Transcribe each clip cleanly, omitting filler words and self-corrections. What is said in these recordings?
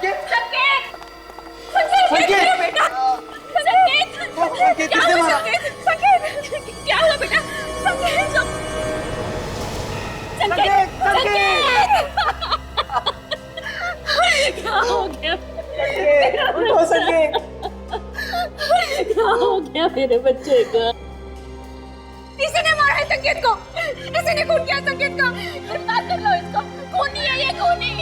संकेत संकेत संकेत बेटा संकेत संकेत किसने मारा? संकेत क्या हुआ बेटा संकेत संकेत क्या हो गया उठो संकेत। क्या हो गया मेरे बच्चे को? किसी ने मारा है संकेत को, किसी ने खून किया संकेत को। गिरफ्तार कर लो इसको, खूनी है ये, खूनी।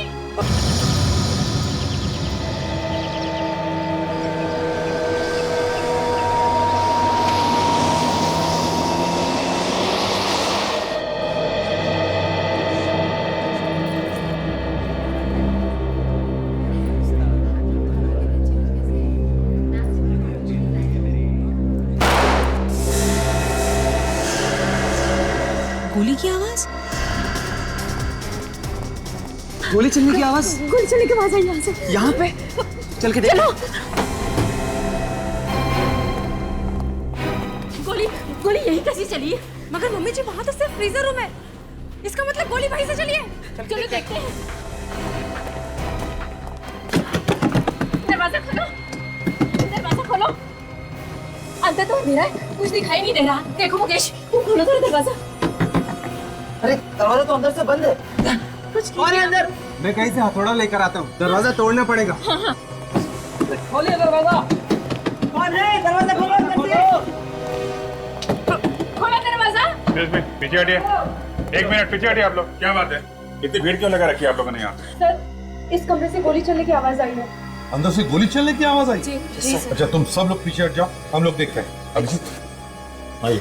गोली की आवाज, गोली चलने की आवाज, गोली चलने की आवाज आई यहाँ से। यहाँ पे चल के देख। गोली गोली यही कैसी चली है? मगर मम्मी जी वहाँ तो सिर्फ फ्रीजर रूम है, इसका मतलब गोली वहीं से चली है। चलो देखते हैं। दरवाजा खोलो, दरवाजा खोलो। अंदर तो अंधेरा है, कुछ दिखाई नहीं दे रहा। देखो मुकेश, तुम खोलो तो दरवाजा। अरे दरवाजा तो अंदर से बंद है। कुछ कौन है अंदर? मैं कहीं से हथौड़ा लेकर आता हूँ, दरवाजा तोड़ना पड़ेगा। खोलिए दरवाजा। कौन है? दरवाजा खोलो अंदर से। खोलो दरवाजा। पीछे हटिए, एक मिनट पीछे हटिए आप लोग। क्या बात है, इतनी भीड़ क्यों लगा रखी है आप लोगों ने यहाँ? सर, इस कमरे से गोली चलने की आवाज आई है। अंदर से गोली चलने की आवाज आई? जी जी सर। अच्छा तुम सब लोग पीछे हट जाओ, हम लोग देखते हैं। अभिजीत आइए।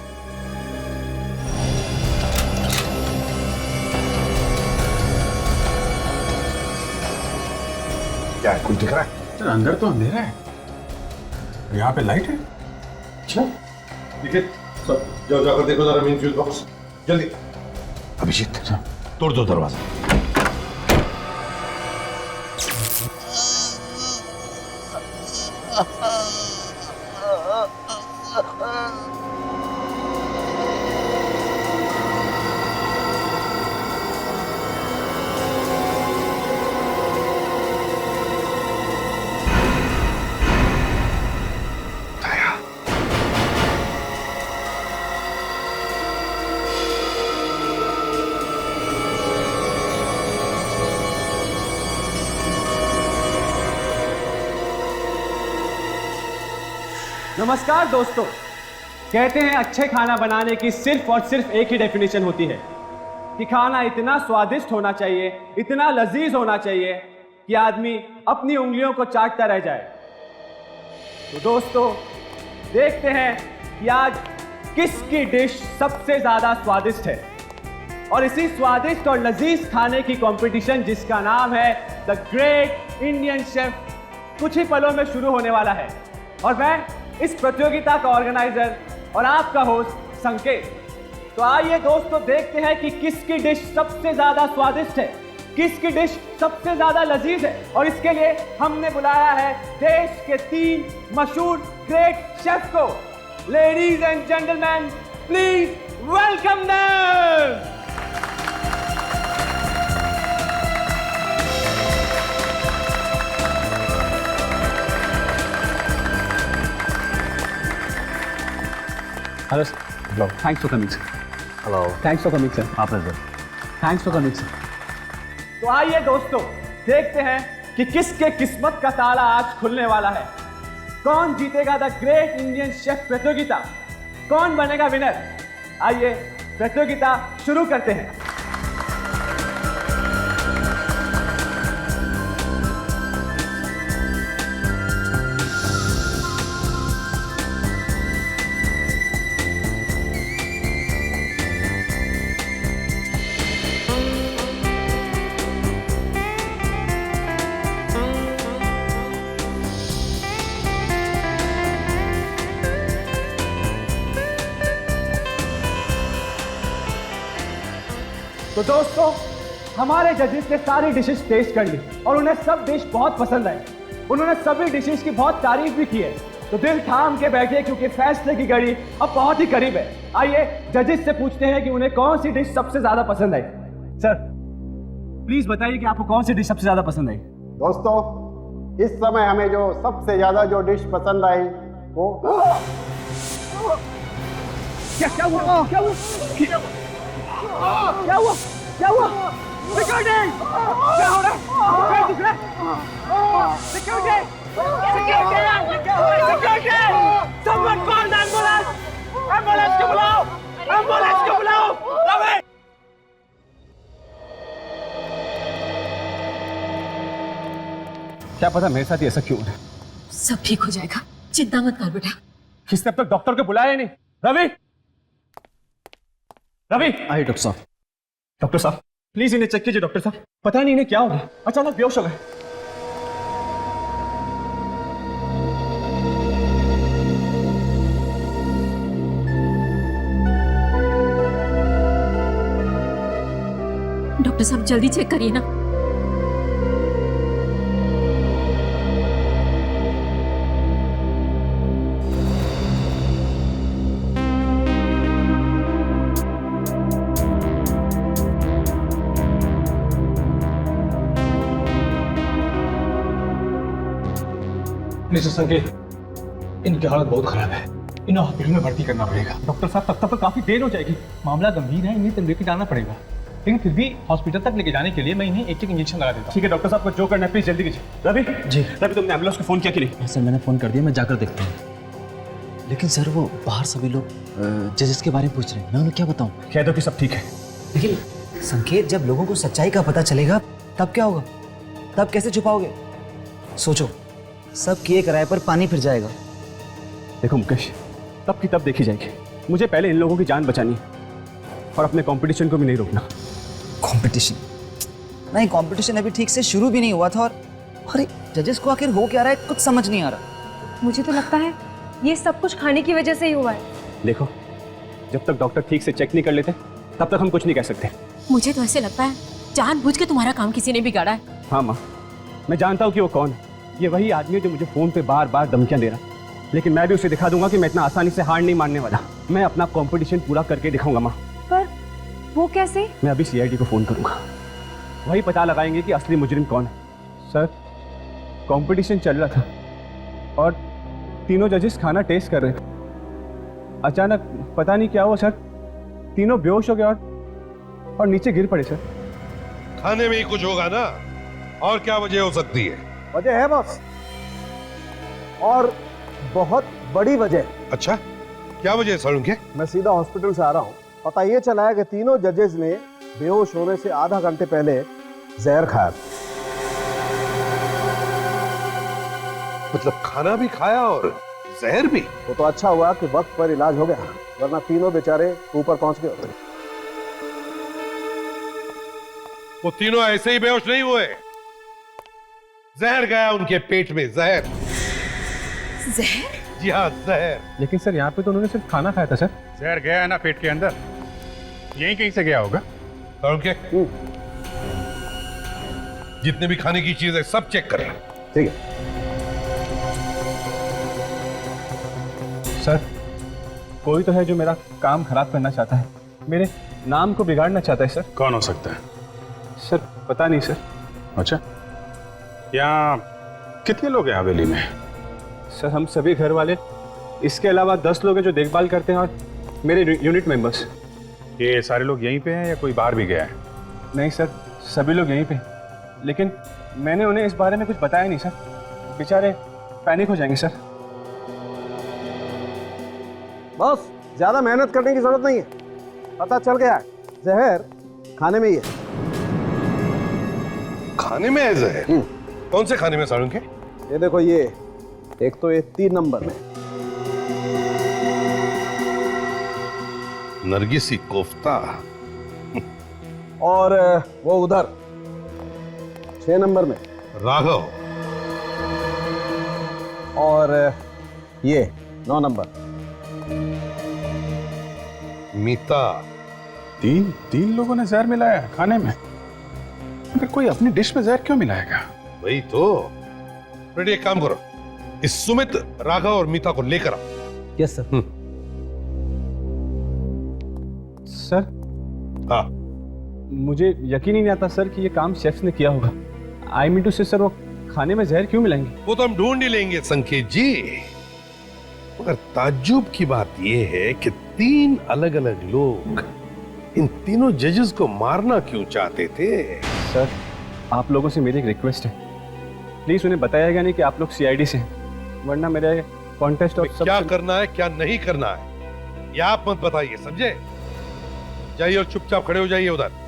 क्या है, कुछ दिख रहा है? सर अंदर तो अंधेरा है, यहाँ पे लाइट है। अच्छा ठीक है, सब जाओ, जाकर देखो जरा मेन फ्यूज बॉक्स, जल्दी। अभिजीत तोड़ दो दरवाजा। नमस्कार दोस्तों, कहते हैं अच्छे खाना बनाने की सिर्फ और सिर्फ एक ही डेफिनेशन होती है कि खाना इतना स्वादिष्ट होना चाहिए, इतना लजीज होना चाहिए कि आदमी अपनी उंगलियों को चाटता रह जाए। तो दोस्तों देखते हैं कि आज किसकी डिश सबसे ज्यादा स्वादिष्ट है, और इसी स्वादिष्ट और लजीज खाने की कंपटीशन जिसका नाम है द ग्रेट इंडियन शेफ कुछ ही पलों में शुरू होने वाला है। और मैं इस प्रतियोगिता का ऑर्गेनाइजर और आपका होस्ट संकेत। तो आइए दोस्तों देखते हैं कि किसकी डिश सबसे ज्यादा स्वादिष्ट है, किसकी डिश सबसे ज्यादा लजीज है। और इसके लिए हमने बुलाया है देश के 3 मशहूर ग्रेट शेफ को। Ladies and gentleman, please welcome them. Hello, sir. Hello. Thanks for coming, sir. Hello. Thanks for coming, sir. आप इधर। Thanks for coming, sir. तो आइए दोस्तों देखते हैं कि किसके किस्मत का ताला आज खुलने वाला है। कौन जीतेगा द ग्रेट इंडियन शेफ प्रतियोगिता, कौन बनेगा विनर। आइए प्रतियोगिता शुरू करते हैं। तो दोस्तों हमारे जजेस ने सारी डिशेस टेस्ट कर ली और उन्हें सब डिश बहुत पसंद आई। उन्होंने सभी डिशेस की बहुत तारीफ भी की है। तो दिल थाम के बैठे क्योंकि फैसले की घड़ी अब बहुत ही करीब है। आइए जजेस से पूछते हैं कि उन्हें कौन सी डिश सबसे ज्यादा पसंद आई। सर प्लीज बताइए कि आपको कौन सी डिश सबसे ज्यादा पसंद आई। दोस्तों इस समय हमें जो सबसे ज्यादा जो डिश पसंद आई वो क्या हुआ? क्या हुआ? क्या हुआ? क्या हुआ? सिक्योरिटी! क्या हो रहा है? क्या दिख रहा है? Security! Security! Someone call the ambulance! Ambulance को बुलाओ! एम्बुलेंस को बुलाओ! रवि! क्या पता मेरे साथ ही ऐसा क्यों हो रहा है? सब ठीक हो जाएगा, चिंता मत कर बेटा। किसने अब तक डॉक्टर को बुलाया नहीं? रवि! रवि! आइए डॉक्टर साहब। डॉक्टर साहब प्लीज इन्हें चेक कीजिए। डॉक्टर साहब पता नहीं इन्हें क्या हो गया, अचानक बेहोश हो गए। डॉक्टर साहब जल्दी चेक करिए ना। मिस्टर संकेत, इनकी हालत बहुत खराब है, इन्हें हॉस्पिटल में भर्ती करना पड़ेगा। डॉक्टर साहब तब तक काफी देर हो जाएगी। मामला गंभीर है, इन्हें लेके जाना पड़ेगा, लेकिन फिर भी हॉस्पिटल तक लेके जाने के लिए मैं इन्हें एक इंजेक्शन लगा देता हूँ। ठीक है डॉक्टर साहब को जो करना है प्लीज जल्दी कीजिए। रवि जी। रवि तुमने एम्बुलेंस को फोन किया कि नहीं? सर मैंने फ़ोन कर दिया, मैं जाकर देखता हूँ। लेकिन सर वो बाहर सभी लोग जजेस के बारे में पूछ रहे हैं, मैं उन्हें क्या बताऊँ? कह दो कि सब ठीक है। लेकिन संकेत, जब लोगों को सच्चाई का पता चलेगा तब क्या होगा? तब कैसे छुपाओगे? सोचो, सब किए कराए पर पानी फिर जाएगा। देखो मुकेश, तब की तब देखी जाएगी। मुझे पहले इन लोगों की जान बचानी है और अपने कंपटीशन को भी नहीं रोकना। कंपटीशन? नहीं, कंपटीशन अभी ठीक से शुरू भी नहीं हुआ था और अरे जजेस को आखिर हो क्या रहा है, कुछ समझ नहीं आ रहा। मुझे तो लगता है ये सब कुछ खाने की वजह से ही हुआ है। देखो, जब तक डॉक्टर ठीक से चेक नहीं कर लेते तब तक हम कुछ नहीं कह सकते। मुझे तो ऐसे लगता है जानबूझ के तुम्हारा काम किसी ने बिगाड़ा है। हाँ माँ, मैं जानता हूँ कि वो कौन है। ये वही आदमी है जो मुझे फोन पे बार बार धमकियां दे रहा है, लेकिन मैं भी उसे दिखा दूंगा कि मैं इतना आसानी से हार नहीं मानने वाला। मैं अपना कंपटीशन पूरा करके दिखाऊंगा माँ। पर वो कैसे? मैं अभी सीआईडी को फोन करूंगा, वही पता लगाएंगे कि असली मुजरिम कौन है। सर, कंपटीशन चल रहा था और तीनों जजेस खाना टेस्ट कर रहे थे। अचानक पता नहीं क्या हुआ सर, तीनों बेहोश हो गए और नीचे गिर पड़े सर। खाने में ही कुछ होगा ना, और क्या वजह हो सकती है? वजह है बॉस, और बहुत बड़ी वजह। अच्छा, क्या वजह है सारुण के? मैं सीधा हॉस्पिटल से आ रहा हूँ। पता ये चला है कि तीनों जजेस ने बेहोश होने से आधा घंटे पहले जहर खाया। मतलब खाना भी खाया और जहर भी? वो तो अच्छा हुआ कि वक्त पर इलाज हो गया, वरना तीनों बेचारे ऊपर पहुंच गए होते। वो तीनों ऐसे ही बेहोश नहीं हुए, जहर गया उनके पेट में। जहर? जहर? जी हाँ, जहर। लेकिन सर यहाँ पे तो उन्होंने सिर्फ खाना खाया था सर। जहर गया है ना पेट के अंदर, यहीं कहीं से गया होगा। सारुण के जितने भी खाने की चीजें सब चेक करें। ठीक है सर, कोई तो है जो मेरा काम खराब करना चाहता है, मेरे नाम को बिगाड़ना चाहता है सर। कौन हो सकता है? सर पता नहीं सर। अच्छा, यहाँ कितने लोग हैं हवेली में? सर हम सभी घर वाले, इसके अलावा 10 लोग हैं जो देखभाल करते हैं और मेरे यूनिट मेंबर्स। ये सारे लोग यहीं पे हैं या कोई बाहर भी गया है? नहीं सर, सभी लोग यहीं पे, लेकिन मैंने उन्हें इस बारे में कुछ बताया नहीं सर, बेचारे पैनिक हो जाएंगे सर। बस ज्यादा मेहनत करने की जरूरत नहीं है, पता चल गया है जहर खाने में ही है। खाने में है जहर? कौन से खाने में सारुण के? ये देखो, ये एक तो ये 3 नंबर में नरगिसी कोफ्ता, और वो उधर 6 नंबर में राघव, और ये 9 नंबर मीता। तीन लोगों ने जहर मिलाया है खाने में? अगर कोई अपनी डिश में जहर क्यों मिलाएगा? वही तो। रेडी, एक काम करो, इस सुमित, राघव और मीता को लेकर आओ। Yes sir. सर हाँ, मुझे यकीन ही नहीं आता सर कि ये काम शेफ्स ने किया होगा। आई मीन टू से सर, वो खाने में जहर क्यों मिलाएंगे? वो तो हम ढूंढ ही लेंगे संकेत जी, मगर ताज्जुब की बात यह है कि 3 अलग अलग लोग इन तीनों जजेस को मारना क्यों चाहते थे? सर, आप लोगों से मेरी एक रिक्वेस्ट है, प्लीज उन्हें बताइएगा नहीं कि आप लोग सीआईडी से हैं, वरना मेरे कॉन्टेस्ट और क्या करना है क्या नहीं करना है ये आप मत बताइए, समझे? जाइए और चुपचाप खड़े हो जाइए उधर।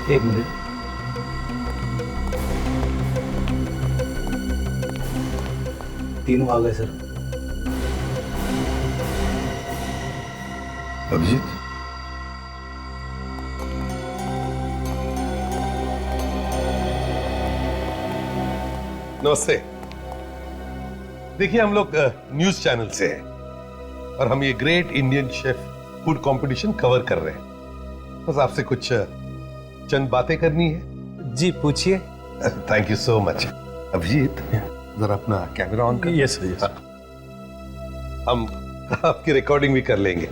एक मिनट, तीनों आ गए सर। अभिजीत, नमस्ते। देखिए, हम लोग न्यूज चैनल से हैं और हम ये great Indian chef food competition cover कर रहे हैं। बस आपसे कुछ चंद बातें करनी है। जी पूछिए। Thank you so much. Abhijeet, जरा अपना कैमरा ऑन कर। Yes sir, yes. हम आपकी रिकॉर्डिंग भी कर लेंगे।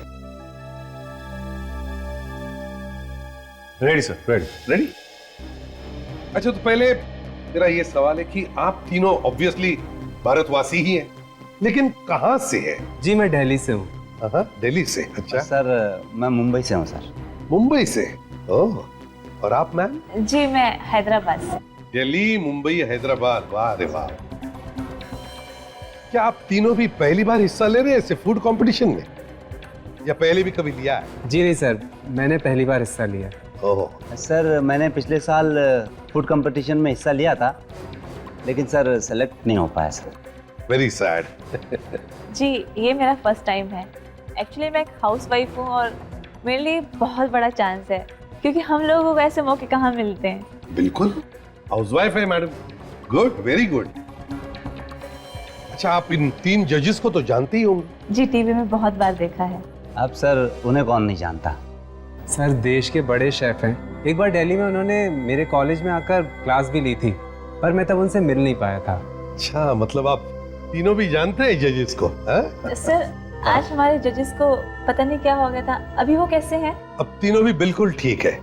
Ready sir, ready. रेडी? अच्छा, तो पहले मेरा ये सवाल है कि आप तीनों ऑब्वियसली भारतवासी ही हैं, लेकिन कहाँ से है? जी मैं दिल्ली से हूँ। दिल्ली से? अच्छा सर मैं मुंबई से हूँ सर। मुंबई से? ओह, और आप मैम? जी मैं हैदराबाद से। दिल्ली, मुंबई, हैदराबाद, वाह रे वाह। क्या आप तीनों भी पहली बार हिस्सा ले रहे हैं ऐसे फूड कंपटीशन में, या पहले भी कभी लिया है? जी नहीं सर, मैंने पहली बार हिस्सा लिया। ओह सर मैंने पिछले साल फूड कंपटीशन में हिस्सा लिया था, लेकिन सर सेलेक्ट नहीं हो पाया सर। Very sad. जी ये मेरा फर्स्ट टाइम है। एक्चुअली मैं एक हाउसवाइफ हूँ और मेरे लिए बहुत बड़ा चांस है, क्योंकि हम लोगों को ऐसे मौके कहाँ मिलते हैं। बिल्कुल, हाउसवाइफ है मैडम। Good, very good. अच्छा, आप इन 3 जजेस को तो जानते ही होंगे? जी टीवी में बहुत बार देखा है। अब सर उन्हें कौन नहीं जानता। सर देश के बड़े शेफ हैं। एक बार दिल्ली में उन्होंने मेरे कॉलेज में आकर क्लास भी ली थी, पर मैं तब उनसे मिल नहीं पाया था। अच्छा, मतलब आप तीनों भी जानते हैं जजेस को? सर आज हमारे जजेस को पता नहीं क्या हो गया था, अभी वो कैसे हैं? अब तीनों भी बिल्कुल ठीक है,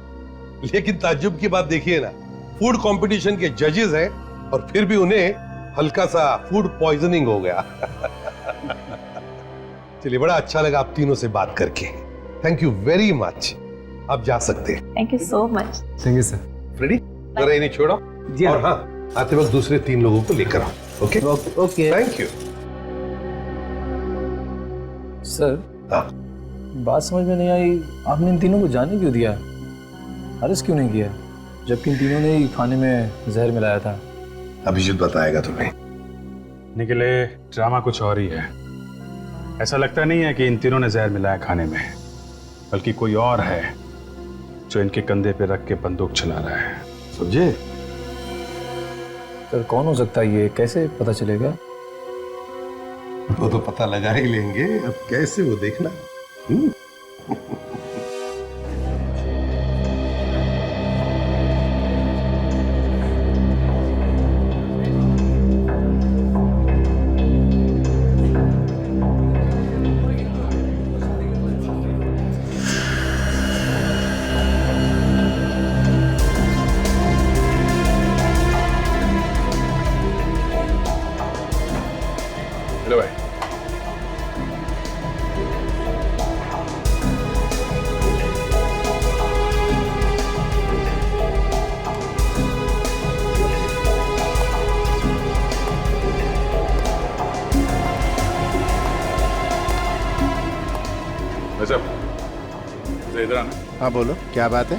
लेकिन ताज्जुब की बात देखिए ना, फूड कंपटीशन के जजेस हैं और फिर भी उन्हें हल्का सा फूड पॉइजनिंग हो गया। चलिए, बड़ा अच्छा लगा आप तीनों से बात करके। Thank you very much. आप जा सकते हैं। Thank you so much. Thank you sir. Ready? जरा इन्हें छोड़ो। जी और हाँ, आते वक्त दूसरे 3 लोगों को लेकर आओ। Okay okay. Thank you. Sir हाँ, बात समझ में नहीं आई, आपने इन तीनों को जाने क्यों दिया? अरेस्ट क्यों नहीं किया, जबकि इन तीनों ने ही खाने में जहर मिलाया था? अभिजीत बताएगा तुम्हें। निकले ड्रामा कुछ और ही है। ऐसा लगता नहीं है कि इन तीनों ने जहर मिलाया खाने में, बल्कि कोई और है जो इनके कंधे पे रख के बंदूक चला रहा है। समझे? सर कौन हो सकता है ये, कैसे पता चलेगा? वो तो पता लगा ही लेंगे, अब कैसे वो देखना। हेलो भाई। वैसे इधर आना। हाँ बोलो, क्या बात है?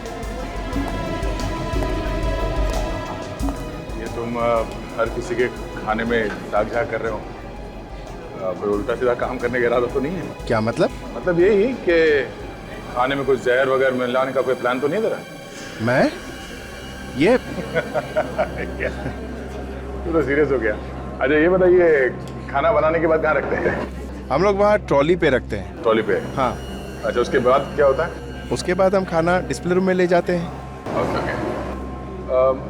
ये तुम हर किसी के खाने में दाग झाग कर रहे हो, कोई उल्टा सीधा काम करने का इरादा तो नहीं है? क्या मतलब? मतलब यही कि खाने में कुछ जहर वगैरह मिलाने का कोई प्लान तो नहीं है तेरा? मैं ये तू तो सीरियस हो गया। अच्छा ये बताइए, खाना बनाने के बाद कहाँ रखते हैं? हम लोग वहाँ ट्रॉली पे रखते हैं। ट्रॉली पे? हाँ। अच्छा उसके बाद क्या होता है? उसके बाद हम खाना डिस्प्ले रूम में ले जाते हैं। ओके।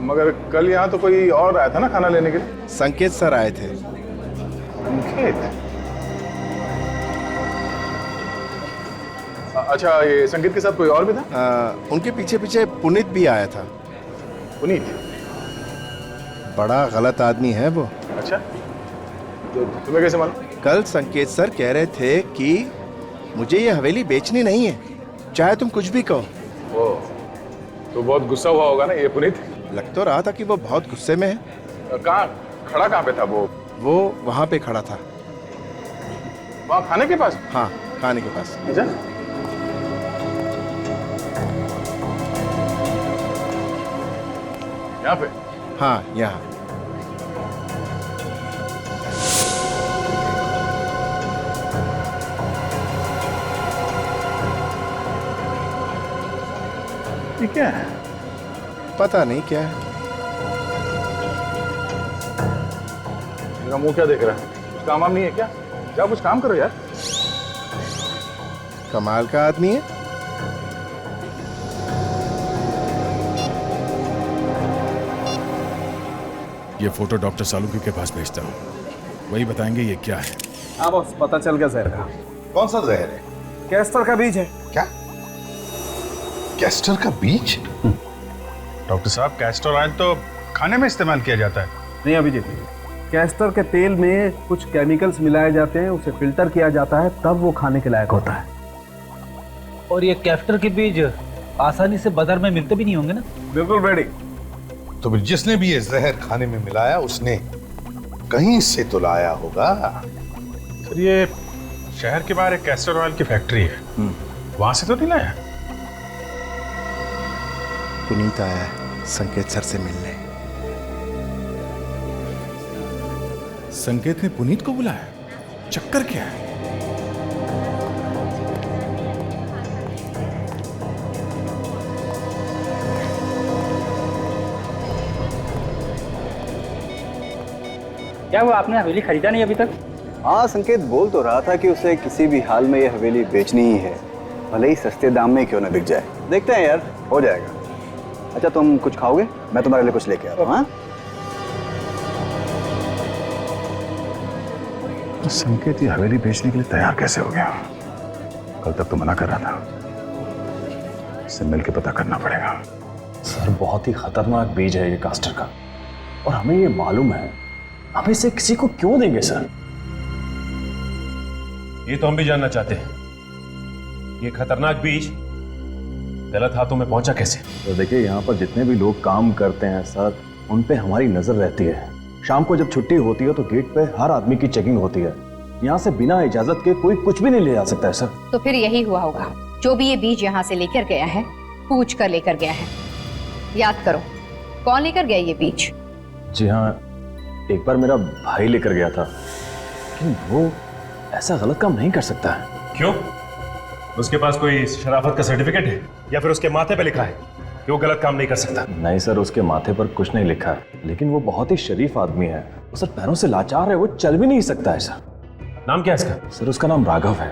मगर कल यहाँ तो कोई और आया था ना खाना लेने के लिए? संकेत सर आए थे। संकेत? अच्छा, ये संगीत के साथ कोई और भी था? उनके पीछे पीछे पुनीत भी आया था। पुनीत? बड़ा गलत आदमी है वो। अच्छा, तो तुम्हें कैसे मालूम? कल संकेत सर कह रहे थे कि मुझे ये हवेली बेचनी नहीं है, चाहे तुम कुछ भी कहो। ओ, तो बहुत गुस्सा हुआ होगा ना ये पुनीत? लग तो रहा था कि वो बहुत गुस्से में है। कहाँ खड़ा, कहाँ पे था वो? वो वहाँ पे खड़ा था। वहाँ खाने के पास? हाँ, खाने के पास। अच्छा, यहाँ पे? हाँ, यहाँ। ये क्या है? पता नहीं क्या है। मेरा मुंह क्या देख रहा है? कुछ काम वाम नहीं है क्या? जाओ कुछ काम करो यार। कमाल का आदमी है। ये फोटो डॉक्टर सालुंकी के पास भेजता हूँ, वही बताएंगे ये क्या है। हाँ बॉस, पता चल गया जहर का। कौन सा जहर है? कैस्टर का बीज है। क्या? कैस्टर का बीज? डॉक्टर साहब, कैस्टर ऑयल तो खाने में इस्तेमाल किया जाता है। नहीं अभिजीत, कैस्टर के तेल में कुछ केमिकल्स मिलाए जाते हैं, उसे फिल्टर किया जाता है, तब वो खाने के लायक होता है। और ये कैस्टर के बीज आसानी से बाजार में मिलते भी नहीं होंगे ना? बिल्कुल रेडी। तो फिर जिसने भी ये जहर खाने में मिलाया उसने कहीं से तो लाया होगा। सर, ये शहर के बाहर एक कैस्टर ऑयल की फैक्ट्री है, वहां से तो नहीं लाया? पुनीत आया है संकेत सर से मिलने। संकेत ने पुनीत को बुलाया? चक्कर क्या है? क्या हुआ, आपने हवेली खरीदा नहीं अभी तक? हाँ, संकेत बोल तो रहा था कि उसे किसी भी हाल में ये हवेली बेचनी ही है, भले ही सस्ते दाम में क्यों ना बिक जाए। देखते हैं यार, हो जाएगा। अच्छा, तुम कुछ खाओगे? मैं तुम्हारे लिए कुछ लेके आता हूँ। हाँ, संकेत ये हवेली बेचने के लिए तैयार कैसे हो गया? कल तक तो मना कर रहा था। इससे मिलकर पता करना पड़ेगा। सर, बहुत ही खतरनाक बीज है ये कैस्टर का, और हमें ये मालूम है। हम इसे किसी को क्यों देंगे सर? ये तो हम भी जानना चाहते हैं। ये खतरनाक बीज गलत हाथों में पहुंचा कैसे? तो देखिए, यहाँ पर जितने भी लोग काम करते हैं सर, उन पे हमारी नजर रहती है। शाम को जब छुट्टी होती है तो गेट पे हर आदमी की चेकिंग होती है। यहाँ से बिना इजाजत के कोई कुछ भी नहीं ले जा सकता है सर। तो फिर यही हुआ होगा, जो भी ये बीज यहाँ से लेकर गया है, पूछ कर लेकर गया है। याद करो, कौन लेकर गया ये बीज? जी हाँ, एक बार मेरा भाई लेकर गया था, लेकिन वो ऐसा गलत काम नहीं कर सकता है। क्यों? उसके पास कोई शराफत का सर्टिफिकेट है या फिर उसके माथे पे लिखा है कि वो गलत काम नहीं कर सकता? नहीं सर, उसके माथे पर कुछ नहीं लिखा है, लेकिन वो बहुत ही शरीफ आदमी है। वो सर पैरों से लाचार है, वो चल भी नहीं सकता है सर। नाम क्या है इसका? सर, उसका नाम राघव है।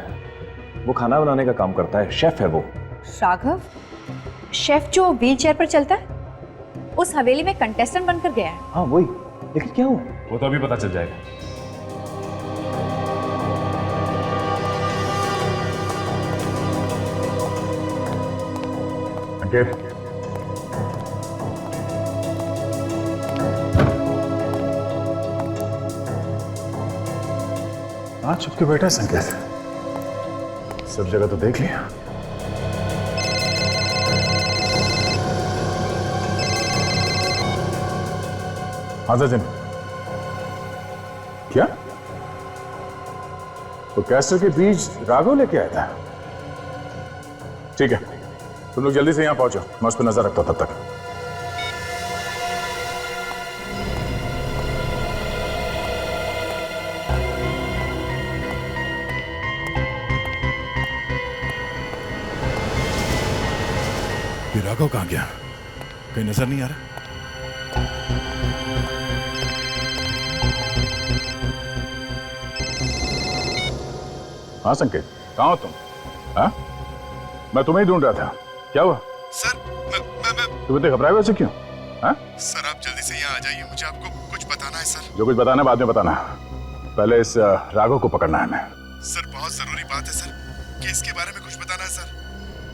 वो खाना बनाने का काम करता है, शेफ है वो। राघव? शेफ जो व्हील चेयर पर चलता है? उस हवेली में कंटेस्टेंट बनकर गया है? हाँ वही, लेकिन क्या हुआ? वो तो अभी पता चल जाएगा। हाँ, चुप के बैठा है संकेत। सब जगह तो देख लिया। हाँ सचिन, क्या? तो कैस्टर के बीज राघव लेके आया था? ठीक है, तुम लोग जल्दी से यहाँ पहुंचो, मैं उस पर नजर रखता हूं तब तक। ये राघव कहाँ गया? कहीं नजर नहीं आ रहा। हाँ संकेत, कहाँ हो तुम? हाँ, मैं तुम्हें ही ढूंढ रहा था। क्या हुआ? सर, तुम इतने घबराए वैसे क्यों? हाँ? सर, आप जल्दी से यहाँ आ जाइए, मुझे आपको कुछ बताना है सर। जो कुछ बताना है बाद में बताना। पहले इस राघव को पकड़ना है हमें। सर, बहुत जरूरी बात है सर। केस के बारे में कुछ बताना है सर।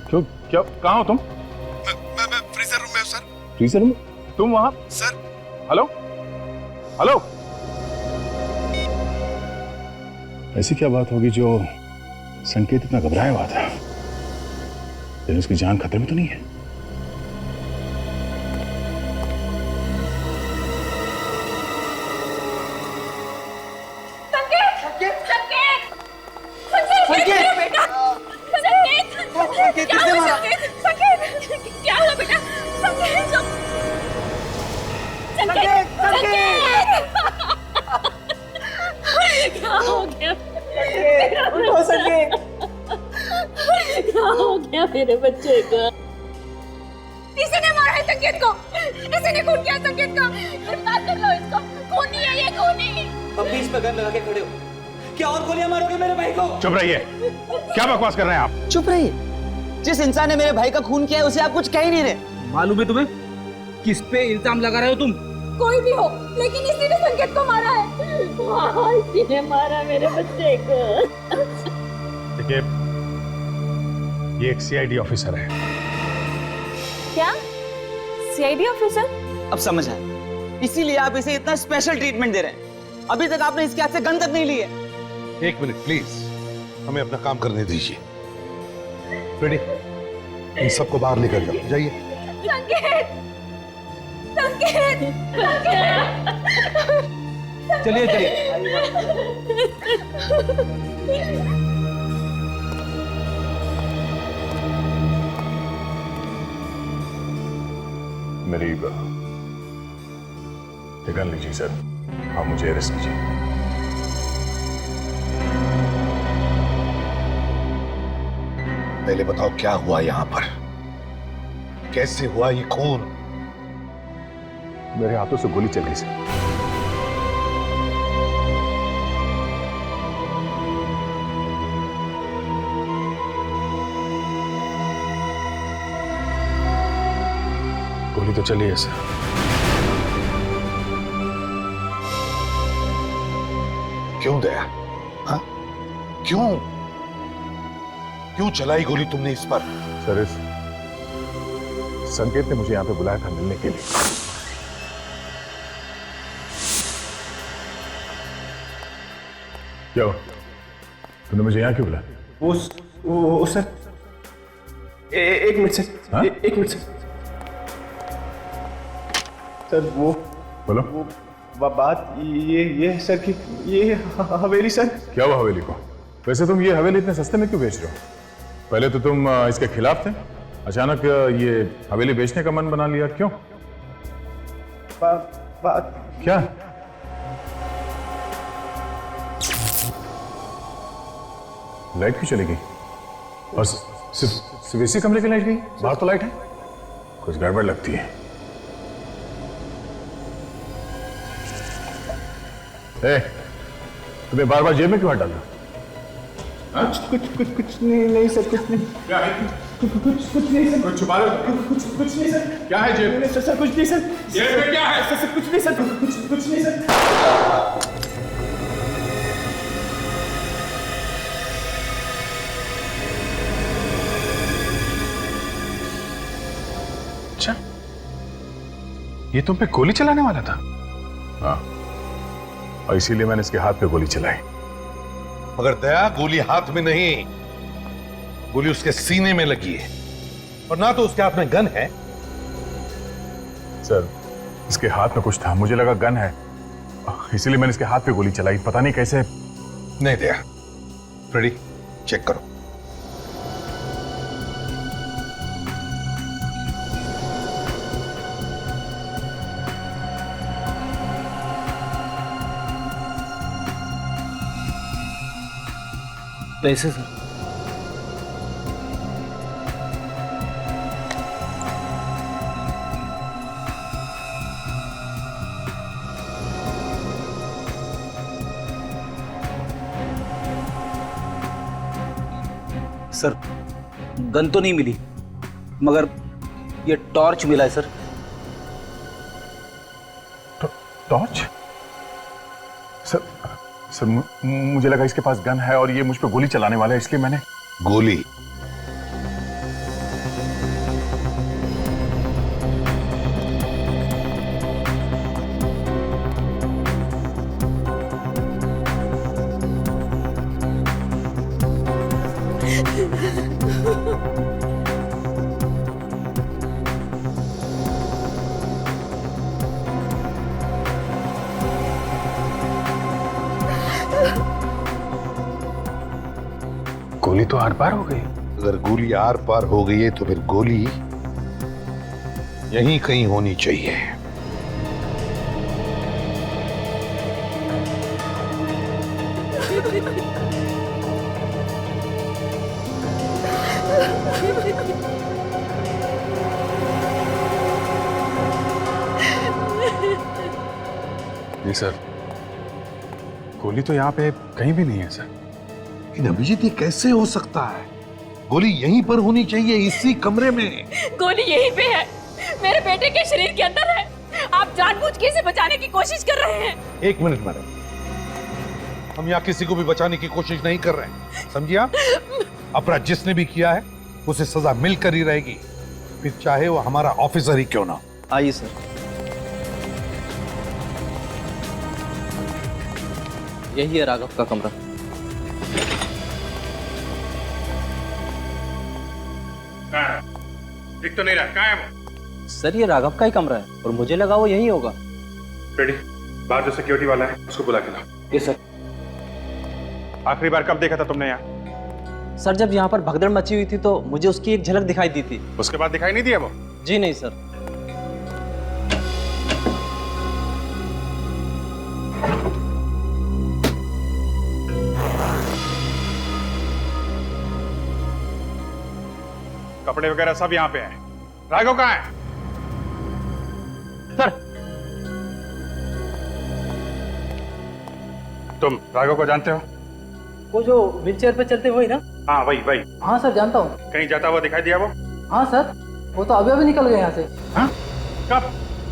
क्यों, क्या, कहाँ हो तुम? मैं फ्रीजर रूम में हूँ सर। Freezer room? तुम वहां? सर। Hello hello. ऐसी क्या बात होगी जो संकेत इतना घबराया हुआ था? लेकिन उसकी जान खतरे में तो नहीं है? क्या हुआ बेटा? क्या हो गया? क्या हो गया मेरे बच्चे को? किसी ने मारा है संकेत को। किसी ने खून किया संकेत को। गिरफ्तार कर लो इसको। खूनी है ये, खूनी। अब बीच में गन लगा के खड़े हो, क्या और गोलियां मारोगे मेरे भाई को? चुप रहिए। क्या बकवास कर रहे हैं आप? चुप रहिए। जिस इंसान ने मेरे भाई का खून किया है उसे आप कुछ कह ही नहीं रहे। मालूम है तुम्हें किस पे इल्जाम लगा रहे हो तुम? कोई भी हो, लेकिन इसी ने संकेत को मारा है। हाँ, इसी ने मारा मेरे बच्चे को। देखिए, ये एक सीआईडी ऑफिसर है। क्या? CID officer? अब समझ आया, इसीलिए आप इसे इतना स्पेशल ट्रीटमेंट दे रहे हैं। अभी तक आपने इसके हाथ से गन तक नहीं ली है। एक मिनट प्लीज, हमें अपना काम करने दीजिए। रेडी, इन सबको बाहर लेकर जाओ, जाइए। संकेत, संकेत, चलिए चलिए। मेरी गन लीजिए सर। हाँ, मुझे अरेस्ट कीजिए। पहले बताओ क्या हुआ यहाँ पर? कैसे हुआ ये खून? मेरे हाथों से गोली चल गई सर। गोली तो चली है सर। क्यों दया? हाँ? क्यों चलाई गोली तुमने इस पर? सर, इस संकेत ने मुझे यहां पे बुलाया था मिलने के लिए। क्या हुआ? तुमने मुझे यहां क्यों बुलाया? वो सर, एक मिनट सर। हाँ? एक मिनट सर। सर वो बोलो। वो बात ये है सर कि ये हवेली सर। क्या हुआ हवेली को? वैसे तुम ये हवेली इतने सस्ते में क्यों बेच रहे हो? पहले तो तुम इसके खिलाफ थे, अचानक ये हवेली बेचने का मन बना लिया, क्यों? बात क्या? लाइट क्यों चली गई? और सिर्फ इसी कमरे की लाइट गई? बाहर तो लाइट है। कुछ गड़बड़ लगती है। तुम्हें बार बार जेब में क्यों हाथ डालना? कुछ नहीं सर, कुछ नहीं। क्या है? कुछ नहीं सर। कुछ छुपा रहे हो? कुछ नहीं सर। क्या है जेब में? सर कुछ नहीं सर। जेब में क्या है? सर कुछ नहीं सर। कुछ नहीं सर। अच्छा, ये तुम पे गोली चलाने वाला था? हाँ, और इसीलिए मैंने इसके हाथ पे गोली चलाई। मगर दया, गोली हाथ में नहीं, गोली उसके सीने में लगी है। और ना तो उसके हाथ में गन है। सर, इसके हाथ में कुछ था, मुझे लगा गन है, इसीलिए मैंने इसके हाथ पे गोली चलाई। पता नहीं कैसे। नहीं दया, फ्रेडी चेक करो। कैसे सर? सर, गन तो नहीं मिली, मगर ये टॉर्च मिला है सर। टॉर्च? सर, मुझे लगा इसके पास गन है और ये मुझ पे गोली चलाने वाला है, इसलिए मैंने गोली। गोली तो आर पार हो गई। अगर गोली आर पार हो गई है तो फिर गोली यहीं कहीं होनी चाहिए। नहीं सर, गोली तो यहाँ पे कहीं भी नहीं है सर। लेकिन अभिजीत ये कैसे हो सकता है? गोली यहीं पर होनी चाहिए, इसी कमरे में। गोली यहीं पे है, मेरे बेटे के शरीर के अंदर है। आप जानबूझ के इसे बचाने की कोशिश कर रहे हैं। एक मिनट मैडम, हम यहाँ किसी को भी बचाने की कोशिश नहीं कर रहे हैं, समझिए आप? अपराध जिसने भी किया है उसे सजा मिलकर ही रहेगी, फिर चाहे वो हमारा ऑफिसर ही क्यों ना। आइए सर। यही है राघव का कमरा। दिख तो नहीं रहा, कहाँ है वो? सर ये राघव का ही कमरा है और मुझे लगा वो यही होगा। रेडी, बाहर जो सिक्योरिटी वाला है उसको बुला के लाओ। ये सर। आखिरी बार कब देखा था तुमने यहाँ? सर जब यहाँ पर भगदड़ मची हुई थी तो मुझे उसकी एक झलक दिखाई दी थी। उसके बाद दिखाई नहीं दिया वो? जी नहीं सर। कपड़े वगैरह सब यहाँ पे हैं। राघव कहाँ है? सर। तुम राघव को जानते हो? वो जो व्हीलचेयर पे चलते हुए ना? हाँ वही वही। हाँ सर जानता हूँ। कहीं जाता हुआ दिखाई दिया वो? हाँ सर, वो तो अभी अभी निकल गए यहाँ से। हाँ? कब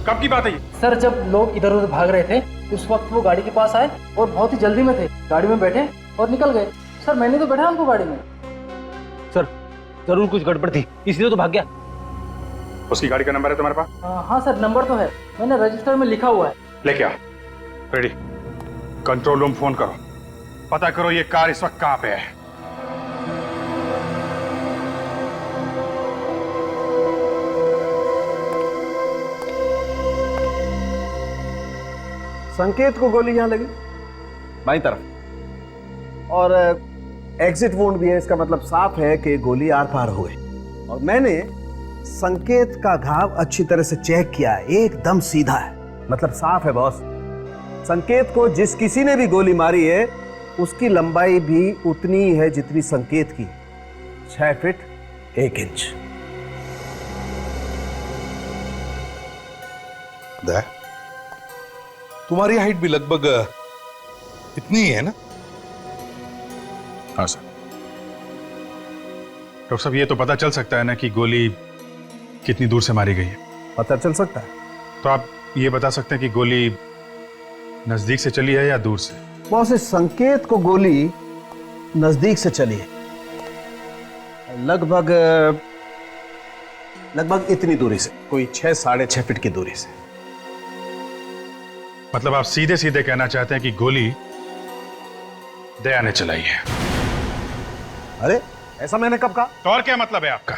कब की बात है ये? सर जब लोग इधर उधर भाग रहे थे उस वक्त वो गाड़ी के पास आए और बहुत ही जल्दी में थे, गाड़ी में बैठे और निकल गए। सर मैंने तो बैठा उनको गाड़ी में। सर जरूर कुछ गड़बड़ थी इसलिए तो भाग गया। उसकी गाड़ी का नंबर है तुम्हारे पास? हाँ सर नंबर तो है, मैंने रजिस्टर में लिखा हुआ है। लेके आओ। रेडी, कंट्रोल रूम फोन करो, पता करो ये कार इस वक्त कहाँ पे है। संकेत को गोली यहां लगी बाईं तरफ, और एग्जिट वुंड भी है, इसका मतलब साफ है कि गोली आर पार हो गई। और मैंने संकेत का घाव अच्छी तरह से चेक किया है, एकदम सीधा है, मतलब साफ है बॉस। संकेत को जिस किसी ने भी गोली मारी है उसकी लंबाई भी उतनी ही है जितनी संकेत की, 6 फीट 1 इंच। तुम्हारी हाइट भी लगभग इतनी ही है ना? हाँ सर। डॉक्टर साहब ये तो पता चल सकता है ना कि गोली कितनी दूर से मारी गई है? पता चल सकता है। तो आप ये बता सकते हैं कि गोली नजदीक से चली है या दूर से? बॉस इस संकेत को गोली नजदीक से चली है, लगभग इतनी दूरी से, कोई 6 साढ़े 6 फीट की दूरी से। मतलब आप सीधे सीधे कहना चाहते हैं कि गोली दया ने चलाई है? अरे ऐसा मैंने कब कहा? तो और क्या मतलब है आपका?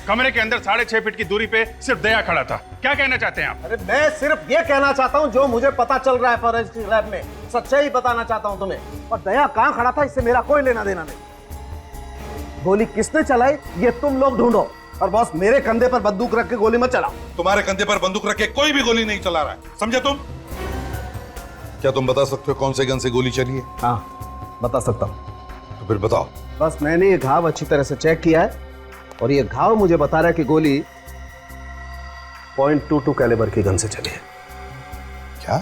कमरे के अंदर 6.5 फीट की दूरी पे सिर्फ दया खड़ा था, क्या कहना चाहते हैं आप? अरे मैं सिर्फ ये कहना चाहता हूँ जो मुझे पता चल रहा है फॉरेंसिक लैब में, सच्चाई बताना चाहता हूँ तुम्हें। और दया कहाँ खड़ा था इससे मेरा कोई लेना देना नहीं। गोली किसने चलाई ये तुम लोग ढूंढो, और बॉस मेरे कंधे पर बंदूक रख के गोली मत चलाओ। तुम्हारे कंधे पर बंदूक रख के कोई भी गोली नहीं चला रहा है, समझे तुम? क्या तुम बता सकते हो कौन से गन से गोली चली है? हाँ बता सकता हूँ। तो फिर बताओ। बस मैंने ये घाव अच्छी तरह से चेक किया है और ये घाव मुझे बता रहा है कि गोली .22 कैलिबर की गन से चली है। क्या?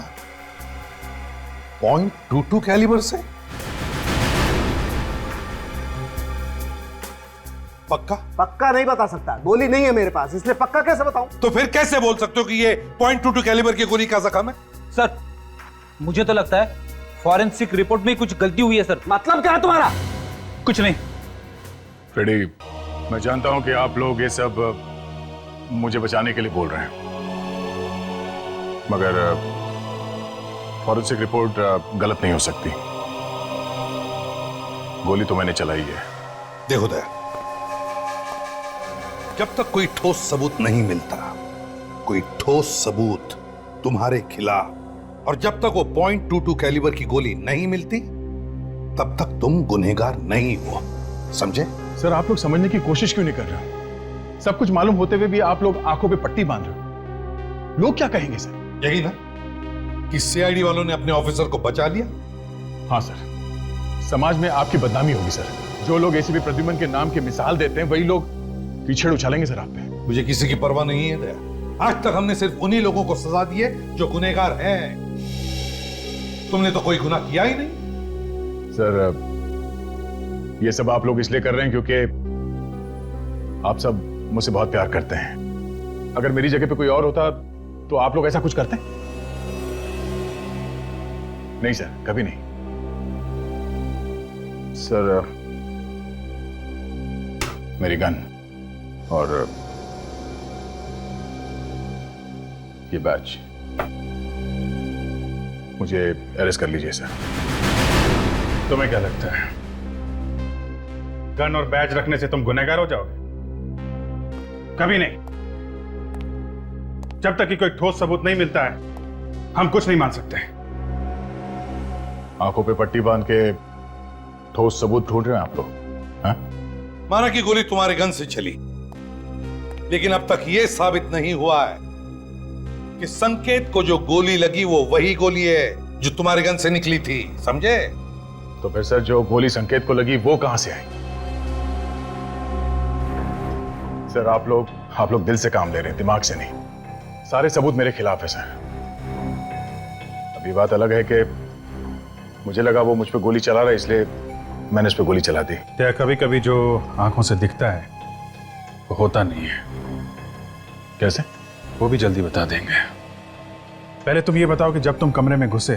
.22 कैलिबर से? पक्का? पक्का नहीं बता सकता, गोली नहीं है मेरे पास, इसलिए पक्का कैसे बताऊं? तो फिर कैसे बोल सकते हो कि ये .22 कैलिबर की गोली का जख्म है? सर मुझे तो लगता है फॉरेंसिक रिपोर्ट में कुछ गलती हुई है सर। मतलब क्या है तुम्हारा? कुछ नहीं, फ्रेडी, मैं जानता हूं कि आप लोग ये सब मुझे बचाने के लिए बोल रहे हैं, मगर फॉरेंसिक रिपोर्ट गलत नहीं हो सकती। गोली तो मैंने चलाई है। देखो दया, जब तक कोई ठोस सबूत नहीं मिलता, कोई ठोस सबूत तुम्हारे खिलाफ, और जब तक वो .22 कैलिबर की गोली नहीं मिलती, तब तक तुम गुनहगार नहीं हो, समझे? सर, आप लोग समझने की कोशिश क्यों नहीं कर रहे? सब कुछ मालूम होते हुए भी आप लोग आंखों पे पट्टी बांध रहे हो। लोग क्या कहेंगे सर? यही ना कि सीआईडी वालों ने अपने ऑफिसर को बचा लिया। हाँ सर, समाज में आपकी बदनामी होगी सर। जो लोग एसीपी प्रद्युमन के नाम की मिसाल देते हैं, वही लोग कीचड़ उछालेंगे सर आप पे। मुझे किसी की परवाह नहीं है दया। आज तक हमने सिर्फ उन्हीं लोगों को सजा दी है जो गुनहगार हैं। तुमने तो कोई गुनाह किया ही नहीं। सर, ये सब आप लोग इसलिए कर रहे हैं क्योंकि आप सब मुझसे बहुत प्यार करते हैं। अगर मेरी जगह पे कोई और होता तो आप लोग ऐसा कुछ करते? नहीं सर, कभी नहीं। सर, मेरी गन और ये बैच, मुझे अरेस्ट कर लीजिए सर। तुम्हें क्या लगता है गन और बैज रखने से तुम गुनहगार हो जाओगे? कभी नहीं। जब तक कि कोई ठोस सबूत नहीं मिलता है, हम कुछ नहीं मान सकते। आंखों पे पट्टी बांध के ठोस सबूत ढूंढ रहे हैं आप लोग? हाँ? माना कि गोली तुम्हारे गन से चली, लेकिन अब तक यह साबित नहीं हुआ है कि संकेत को जो गोली लगी वो वही गोली है जो तुम्हारे गन से निकली थी, समझे? तो फिर सर, जो गोली संकेत को लगी वो कहां से आई? सर, आप लोग दिल से काम ले रहे हैं, दिमाग से नहीं। सारे सबूत मेरे खिलाफ है सर। अभी बात अलग है कि मुझे लगा वो मुझ पे गोली चला रहा है, इसलिए मैंने उस पे गोली चला दी। क्या कभी कभी जो आंखों से दिखता है वो होता नहीं है? कैसे? वो भी जल्दी बता देंगे। पहले तुम ये बताओ कि जब तुम कमरे में घुसे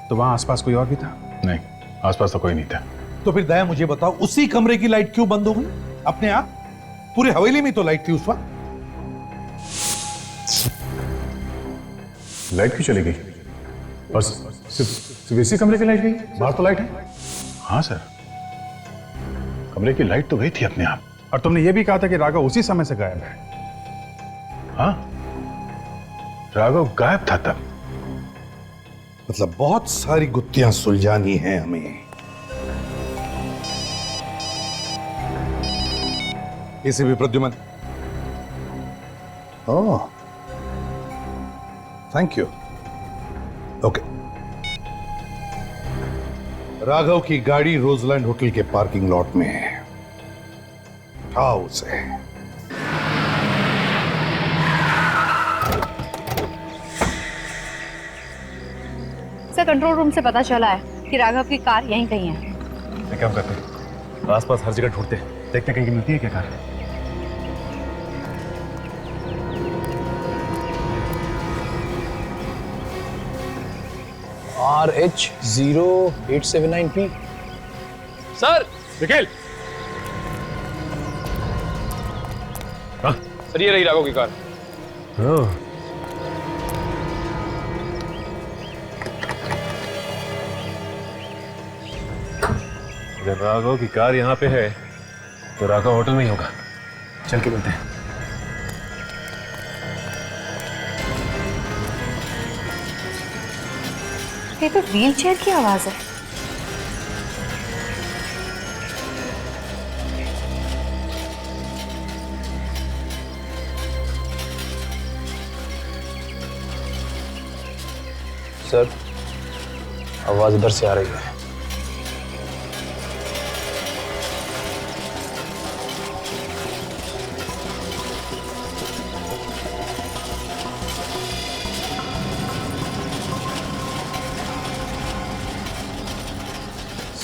तो वहां आसपास कोई और भी था? नहीं, आसपास तो कोई नहीं था। तो फिर दया मुझे बताओ, उसी कमरे की लाइट क्यों बंद हो गई अपने आप? पूरे हवेली में तो लाइट थी उस वक्त। लाइट क्यों चली गई? और सिर्फ इसी कमरे की लाइट गई? बाहर तो लाइट है। हाँ सर, कमरे की लाइट तो गई थी अपने आप। और तुमने ये भी कहा था कि राघव उसी समय से गायब है। हाँ, राघव गायब था तब। मतलब बहुत सारी गुत्थियां सुलझानी हैं हमें। ACP Pradyuman, oh, thank you. Okay, Raghav की गाड़ी रोजलैंड होटल के पार्किंग लॉट में है। उठाओ उसे। सर, कंट्रोल रूम से पता चला है कि राघव की कार यहीं कहीं है। एक काम करते हैं, आसपास हर जगह ढूंढते हैं, देखते हैं कहीं मिलती है क्या car. RH0879P। Sir, Nikhil. Sir, ये रही राघव की कार। अगर राघव की कार यहाँ पे है तो राघव होटल में ही होगा। चल के मिलते हैं। ये तो व्हील चेयर की आवाज है। सर, आवाज इधर से आ रही है।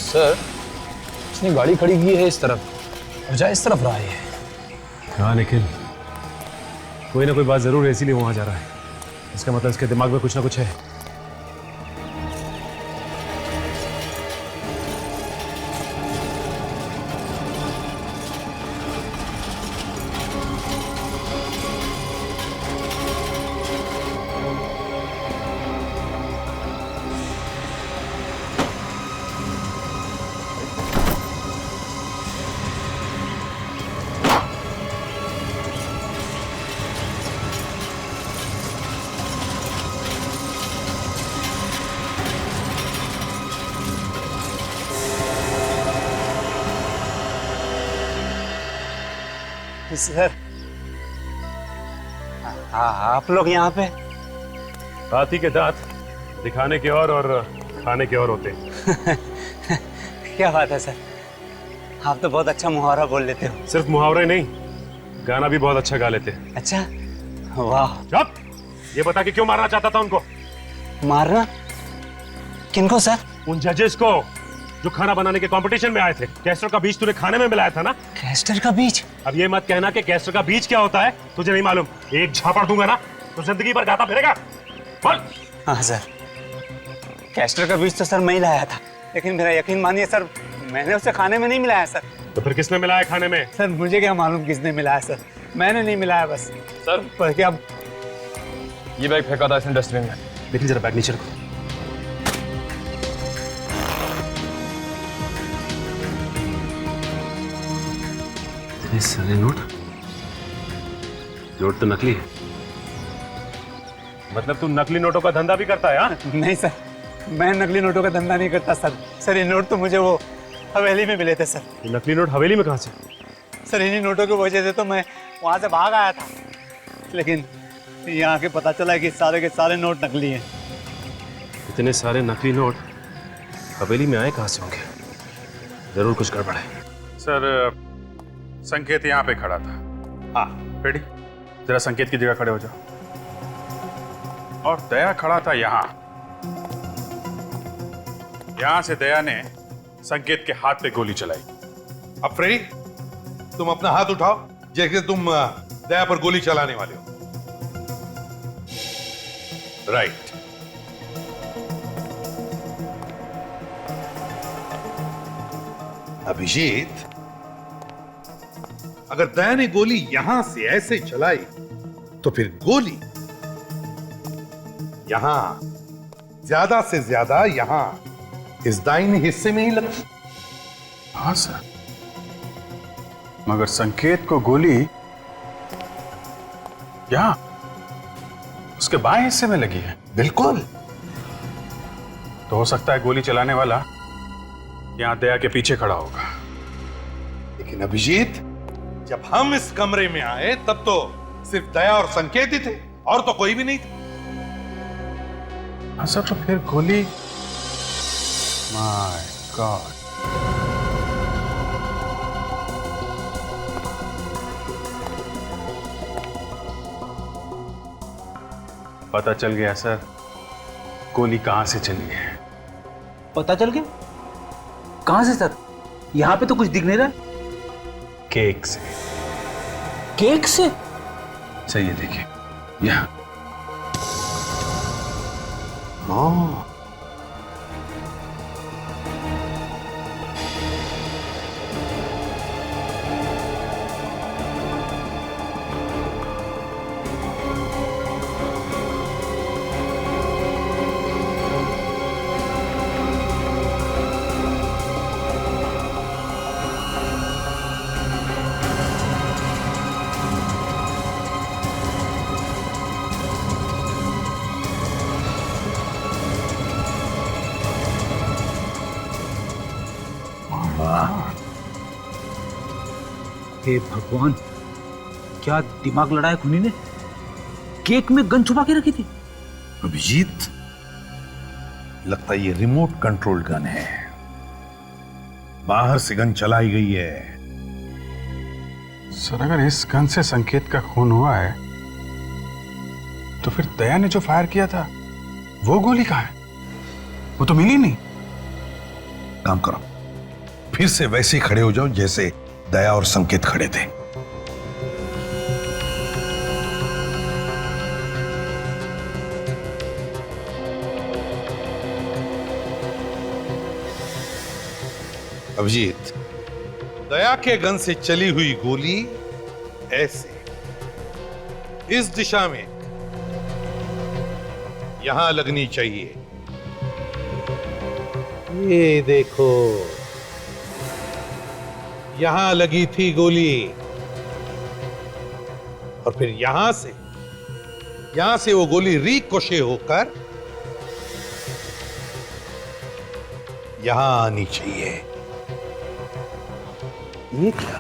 सर, इसने गाड़ी खड़ी की है इस तरफ और जा इस तरफ रहा है। हाँ निखिल, कोई ना कोई बात जरूर है, इसीलिए वहां जा रहा है। इसका मतलब इसके दिमाग में कुछ ना कुछ है। सर आप लोग यहाँ पे? हाथी के दांत दिखाने के और खाने के और होते हैं। क्या बात है सर, आप तो बहुत अच्छा मुहावरा बोल लेते हो। सिर्फ मुहावरे नहीं, गाना भी बहुत अच्छा गा लेते हैं। अच्छा, वाह। चुप! ये बता कि क्यों मारना चाहता था उनको? मारना? किनको सर? उन जजेस को जो खाना बनाने के कंपटीशन में आए थे। कैस्टर का बीज तूने खाने में मिलाया था ना? कैस्टर का बीज? अब ये मत कहना कि कैस्टर का बीज क्या होता है तुझे नहीं मालूम। एक झापड़ दूंगा ना तो जिंदगी भर गाता फिरेगा। बोल। हाँ सर, कैस्टर का बीज तो सर मैं ही लाया था, लेकिन मेरा यकीन मानिए सर, मैंने उसे खाने में नहीं मिलाया सर। तो फिर किसने मिलाया खाने में? सर मुझे क्या मालूम किसने मिलाया सर, मैंने नहीं मिलाया बस। सर पर क्या ये बैग फेंका था इसने डस्टबिन में। लेकिन जरा बैग नीचे रखो। इतने सारे नोट तो नकली है। मतलब तू नकली नोटों का धंधा भी करता है? हाँ? नहीं सर, मैं नकली नोटों का धंधा नहीं करता सर। सर ये नोट तो मुझे वो हवेली में मिले थे सर। ये नकली नोट हवेली में कहाँ से? सर इन्हीं नोटों की वजह से तो मैं वहाँ से भाग आया था, लेकिन यहाँ के पता चला कि सारे के सारे नोट नकली हैं। इतने सारे नकली नोट हवेली में आए कहाँ से होंगे? जरूर कुछ गड़बड़ है। सर संकेत यहाँ पे खड़ा था। हाँ रेडी, जरा संकेत की जगह खड़े हो जाओ। और दया खड़ा था यहाँ। यहां से दया ने संकेत के हाथ पे गोली चलाई। अब फ्रेडी, तुम अपना हाथ उठाओ जैसे तुम दया पर गोली चलाने वाले हो। राइट। अभिजीत, अगर दया ने गोली यहां से ऐसे चलाई तो फिर गोली यहां, ज्यादा से ज्यादा यहां इस दाहिने हिस्से में ही लगती। हाँ सर, मगर संकेत को गोली यहां उसके बाएं हिस्से में लगी है। बिल्कुल। तो हो सकता है गोली चलाने वाला यहां दया के पीछे खड़ा होगा। लेकिन अभिजीत, जब हम इस कमरे में आए तब तो सिर्फ दया और संकेत ही थे, और तो कोई भी नहीं था। हाँ सर, तो फिर गोली, माय गॉड। पता चल गया सर, गोली कहां से चली है। पता चल गया? कहां से सर? यहां पे तो कुछ दिख नहीं रहा। केक से। केक से? सही है, देखिए यहां। हे भगवान, क्या दिमाग लड़ाया खूनी ने? केक में गन छुपा के रखी थी। अभिजीत, लगता है ये रिमोट कंट्रोल गन है। बाहर से गन चलाई गई है। सर अगर इस गन से संकेत का खून हुआ है तो फिर दया ने जो फायर किया था वो गोली कहां है? वो तो मिली नहीं। काम करो, फिर से वैसे खड़े हो जाओ जैसे दया और संकेत खड़े थे। अभिजीत, दया के गन से चली हुई गोली ऐसे इस दिशा में यहां लगनी चाहिए। ये देखो, यहां लगी थी गोली, और फिर यहां से वो गोली रिकोशे होकर यहां आनी चाहिए। ये क्या?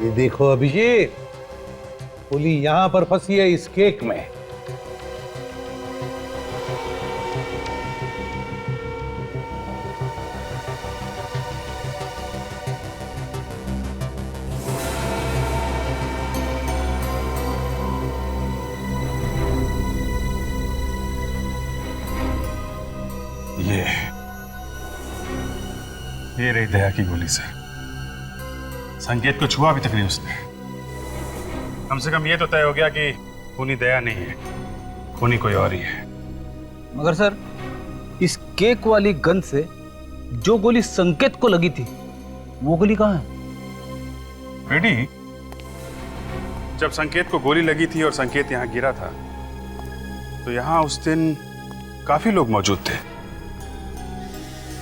ये देखो अभिजीत, गोली यहां पर फंसी है इस केक में। ये रही दया की गोली सर। संकेत को छुआ भी तक नहीं उसने। कम से कम ये तो तय हो गया कि खूनी दया नहीं है, खूनी कोई और ही है। मगर सर, इस केक वाली गन से जो गोली संकेत को लगी थी, वो गोली कहाँ है? बेटी, जब संकेत को गोली लगी थी और संकेत यहां गिरा था, तो यहां उस दिन काफी लोग मौजूद थे।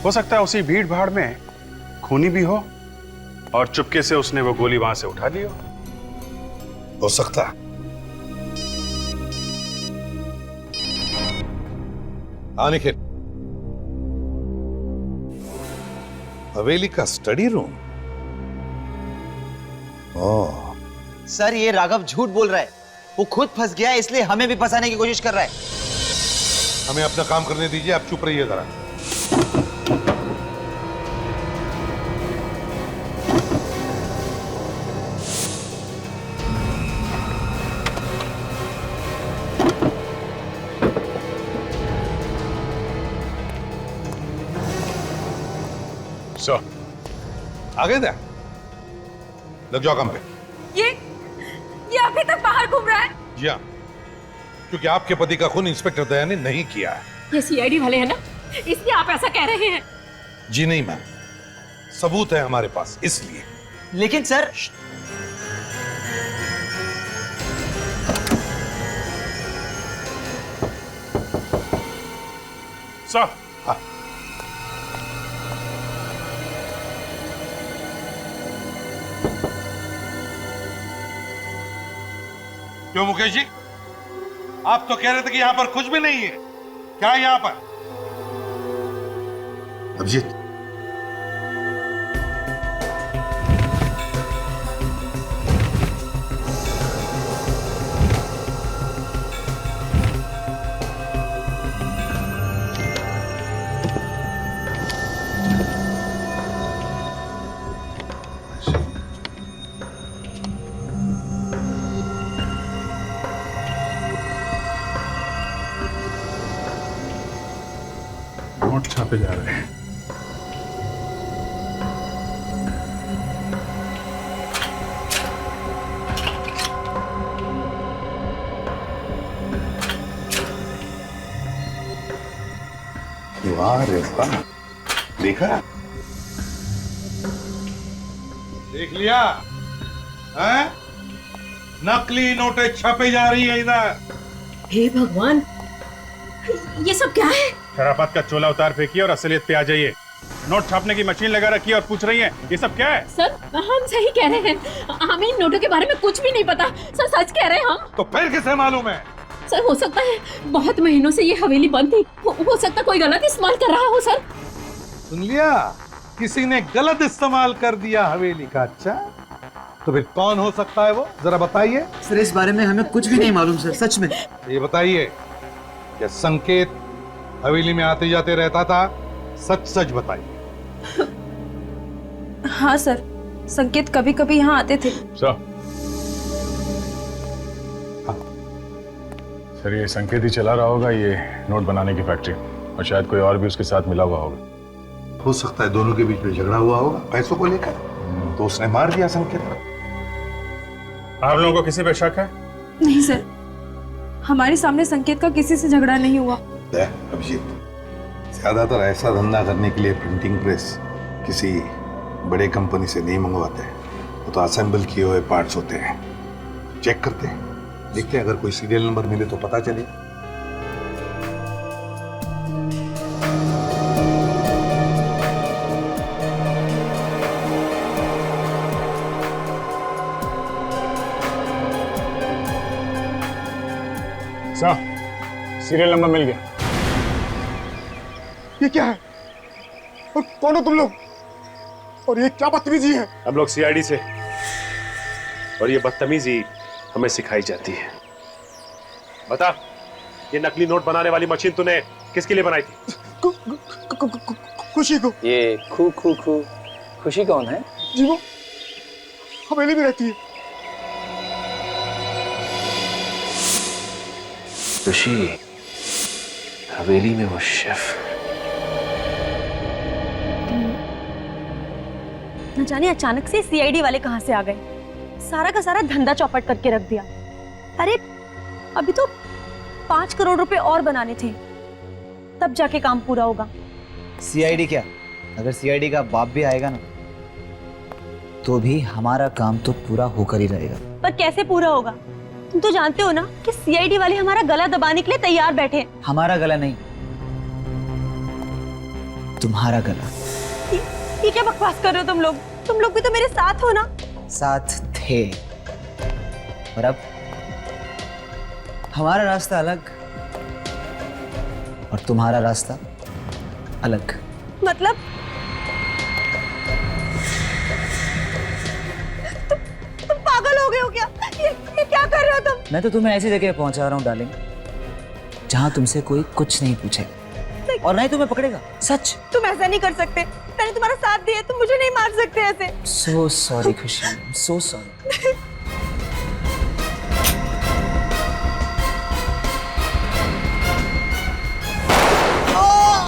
हो सकता है उसी भीड़ भाड़ में खूनी भी हो और चुपके से उसने वो गोली वहां से उठा ली हो सकता। निखिल, हवेली का स्टडी रूम। ओह सर, ये राघव झूठ बोल रहा है। वो खुद फंस गया है, इसलिए हमें भी फंसाने की कोशिश कर रहा है। हमें अपना काम करने दीजिए, आप चुप रहिए जरा। आगे दे, लग जाओ काम पे। ये अभी तक बाहर घूम रहा है? जी हाँ, क्योंकि आपके पति का खून इंस्पेक्टर दया ने नहीं किया है। ये सीआईडी वाले हैं ना, इसलिए आप ऐसा कह रहे हैं? जी नहीं मैम, सबूत है हमारे पास, इसलिए। लेकिन सर, क्यों मुकेश जी, आप तो कह रहे थे कि यहां पर कुछ भी नहीं है। क्या है यहां पर? अभिजीत, नोट छापे जा रहे हैं। वाह रे वाह, देखा? देख लिया है? नकली नोटें छापे जा रही है इधर। हे भगवान, ये सब क्या है? शराफत का चोला उतार फेंकिए और असलियत पे आ जाइए। नोट छापने की मशीन लगा रखी है और पूछ रही है ये सब क्या है? सर, हम सही कह रहे हैं, हमें इन नोटों के बारे में कुछ भी नहीं पता। सर, सच कह रहे हैं हम। तो फिर किसे मालूम है? सर, हो सकता है बहुत महीनों से ये हवेली बंद थी, हो सकता कोई गलत इस्तेमाल कर रहा हो। सर, सुन लिया, किसी ने गलत इस्तेमाल कर दिया हवेली का। अच्छा, तो फिर कौन हो सकता है वो, जरा बताइए। सर, इस बारे में हमें कुछ भी नहीं मालूम सर, सच में। ये बताइए, क्या संकेत हवेली में आते जाते रहता था? सच सच बताइए। हाँ सर, संकेत कभी कभी यहाँ आते थे। सर, ये संकेत ही चला रहा होगा ये नोट बनाने की फैक्ट्री, और शायद कोई और भी उसके साथ मिला हुआ होगा। हो सकता है दोनों के बीच में झगड़ा हुआ होगा पैसों को लेकर, तो उसने मार दिया संकेत को। आप लोगों को किसी पे शक है? नहीं सर, हमारे सामने संकेत का किसी से झगड़ा नहीं हुआ। अभिजीत, ज्यादातर ऐसा धंधा करने के लिए प्रिंटिंग प्रेस किसी बड़े कंपनी से नहीं मंगवाते, वो तो असेंबल किए हुए पार्ट्स होते हैं। चेक करते हैं, देखते हैं, अगर कोई सीरियल नंबर मिले तो पता चले। सीरियल नंबर मिल गया। ये क्या है? और कौन हो तुम लोग? और ये क्या बदतमीजी है? अब लोग सीआईडी से और ये बदतमीजी हमें सिखाई जाती है। बता, ये नकली नोट बनाने वाली मशीन तूने किसके लिए बनाई थी? खुशी को। ये खू खू खू खुशी कौन है? जी वो हवेली में रहती है। खुशी हवेली में वो शेफ। न जाने अचानक से सीआईडी वाले कहां से आ गए, सारा का सारा धंधा चौपट करके रख दिया। अरे अभी तो 5 करोड़ रुपए और बनाने थे, तब जाके काम पूरा होगा। सीआईडी क्या, अगर सीआईडी का बाप भी आएगा ना तो भी हमारा काम तो पूरा होकर ही रहेगा। पर कैसे पूरा होगा? तुम तो जानते हो ना कि सीआईडी वाले हमारा गला दबाने के लिए तैयार बैठे हैं। हमारा गला नहीं, तुम्हारा गला। ये क्या बकवास कर रहे हो तुम लोग? तुम लोग भी तो मेरे साथ हो ना। साथ थे, और अब हमारा रास्ता अलग और तुम्हारा रास्ता अलग। मतलब तुम पागल हो गए हो क्या? ये क्या कर रहे हो तुम? मैं तो तुम्हें ऐसी जगह पहुंचा रहा हूँ डार्लिंग, जहां तुमसे कोई कुछ नहीं पूछेगा और ना ही तुम्हें पकड़ेगा। सच। तुम ऐसा नहीं कर सकते, मैंने तुम्हारा साथ दिया, तुम मुझे नहीं मार सकते ऐसे। सो सॉरी खुशी, सो सॉरी।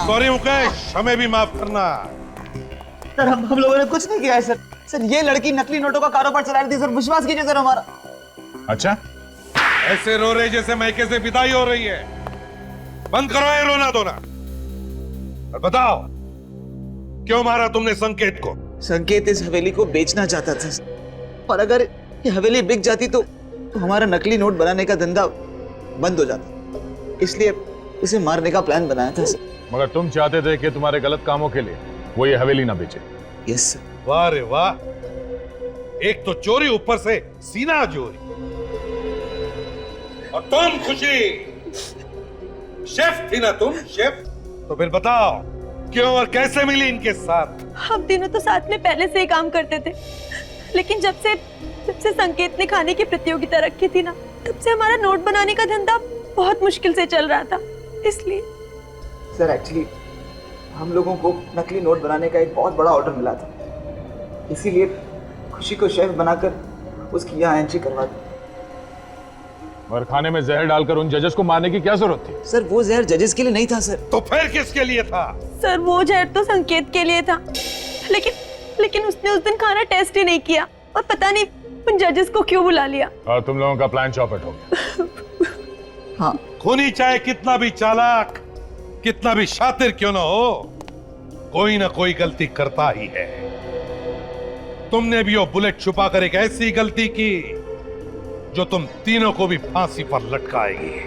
सॉरी मुकेश, हमें भी माफ करना। सर हम लोगों ने कुछ नहीं किया है सर। सर ये लड़की नकली नोटों का कारोबार चला रही थी सर, विश्वास कीजिए सर हमारा। अच्छा, ऐसे रो रहे जैसे मायके से विदाई हो रही है। बंद करो ये रोना धोना और बताओ क्यों मारा तुमने संकेत को? संकेत इस हवेली को बेचना चाहता था और अगर ये हवेली बिक जाती तो हमारा नकली नोट बनाने का धंधा बंद हो जाता, इसलिए उसे मारने का प्लान बनाया था सर। मगर तुम चाहते थे कि तुम्हारे गलत कामों के लिए वो ये हवेली ना बेचे। Yes sir. वाह रे वाह, एक तो चोरी, ऊपर से सीना चोरी। और तुम खुशी शेफ थी ना तुम? शेफ तो फिर बताओ क्यों और कैसे मिली इनके साथ? हम तीनों तो साथ में पहले से ही काम करते थे, लेकिन जब से संकेत ने खाने की प्रतियोगिता रखी थी ना, तब से हमारा नोट बनाने का धंधा बहुत मुश्किल से चल रहा था। इसलिए सर एक्चुअली हम लोगों को नकली नोट बनाने का एक बहुत बड़ा ऑर्डर मिला था, इसीलिए खुशी को शेफ बनाकर उसकी यहाँ एंट्री करवा दी। और खाने में जहर डालकर उन जजेस को मारने की क्या जरूरत थी? सर वो जहर जजेस के लिए नहीं था सर। तो फिर किसके लिए था? सर वो जहर तो संकेत के लिए था, लेकिन उसने उस दिन खाना टेस्ट ही नहीं किया और पता नहीं उन जजेस को क्यों बुला लिया। और तुम लोगों का प्लान चौपट हो गया। हाँ। खूनी चाहे कितना भी चालाक, कितना भी शातिर क्यों ना हो, कोई ना कोई गलती करता ही है। तुमने भी वो बुलेट छुपाकर एक ऐसी गलती की जो तुम तीनों को भी फांसी पर लटकाएगी।